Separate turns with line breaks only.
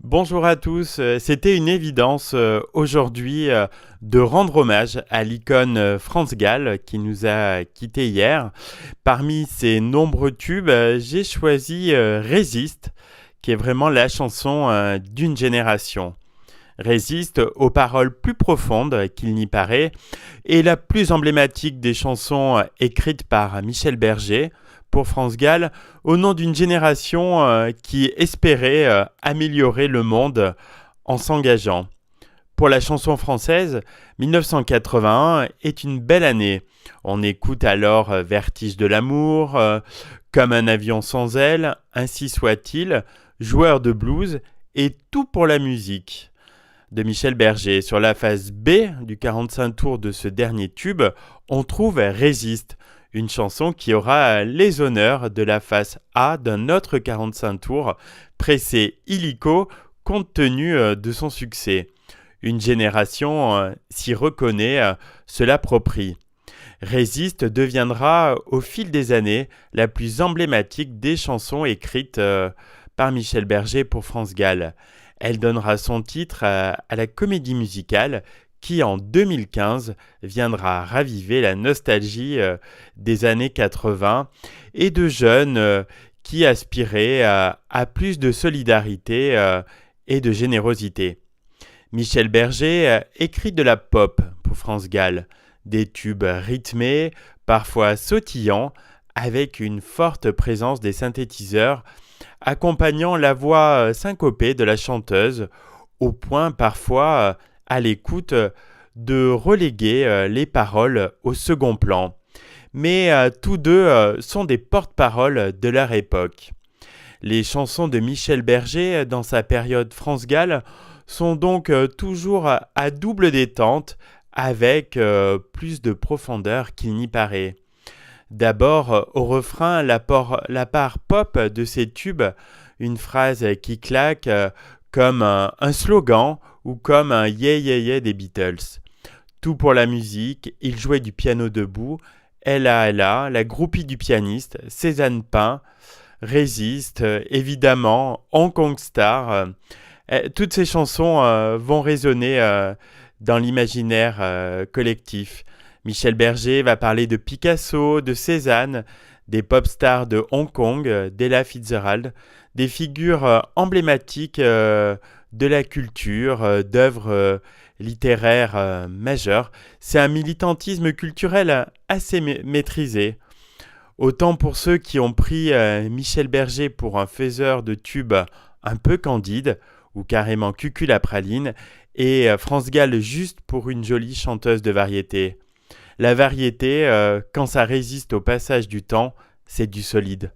Bonjour à tous, c'était une évidence aujourd'hui de rendre hommage à l'icône France Gall qui nous a quittés hier. Parmi ses nombreux tubes, j'ai choisi Résiste, qui est vraiment la chanson d'une génération. Résiste aux paroles plus profondes qu'il n'y paraît, et la plus emblématique des chansons écrites par Michel Berger pour France Gall, au nom d'une génération qui espérait améliorer le monde en s'engageant. Pour la chanson française, 1981 est une belle année. On écoute alors Vertige de l'amour, Comme un avion sans ailes, Ainsi soit-il, Joueur de blues et Tout pour la musique de Michel Berger. Sur la face B du 45 tours de ce dernier tube, on trouve Résiste, une chanson qui aura les honneurs de la face A d'un autre 45 tours, pressé illico compte tenu de son succès. Une génération s'y reconnaît, se l'approprie. Résiste deviendra au fil des années la plus emblématique des chansons écrites par Michel Berger pour France Gall. Elle donnera son titre à la comédie musicale qui, en 2015, viendra raviver la nostalgie des années 80 et de jeunes qui aspiraient à plus de solidarité et de générosité. Michel Berger écrit de la pop pour France Gall, des tubes rythmés, parfois sautillants, avec une forte présence des synthétiseurs, accompagnant la voix syncopée de la chanteuse, au point parfois, à l'écoute, de reléguer les paroles au second plan. Mais tous deux sont des porte-paroles de leur époque. Les chansons de Michel Berger dans sa période France Gall sont donc toujours à double détente, avec plus de profondeur qu'il n'y paraît. D'abord, au refrain, la part pop de ces tubes, une phrase qui claque comme un slogan ou comme un yeah yeah yeah des Beatles. Tout pour la musique, il jouait du piano debout, Ella, la groupie du pianiste, Cézanne Pain, Résiste, évidemment, Hong Kong Star. Toutes ces chansons vont résonner dans l'imaginaire collectif. Michel Berger va parler de Picasso, de Cézanne, des pop stars de Hong Kong, d'Ella Fitzgerald, des figures emblématiques de la culture, d'œuvres littéraires majeures. C'est un militantisme culturel assez maîtrisé. Autant pour ceux qui ont pris Michel Berger pour un faiseur de tubes un peu candide, ou carrément cucul-à-praline, et France Gall juste pour une jolie chanteuse de variété. La variété, quand ça résiste au passage du temps, c'est du solide.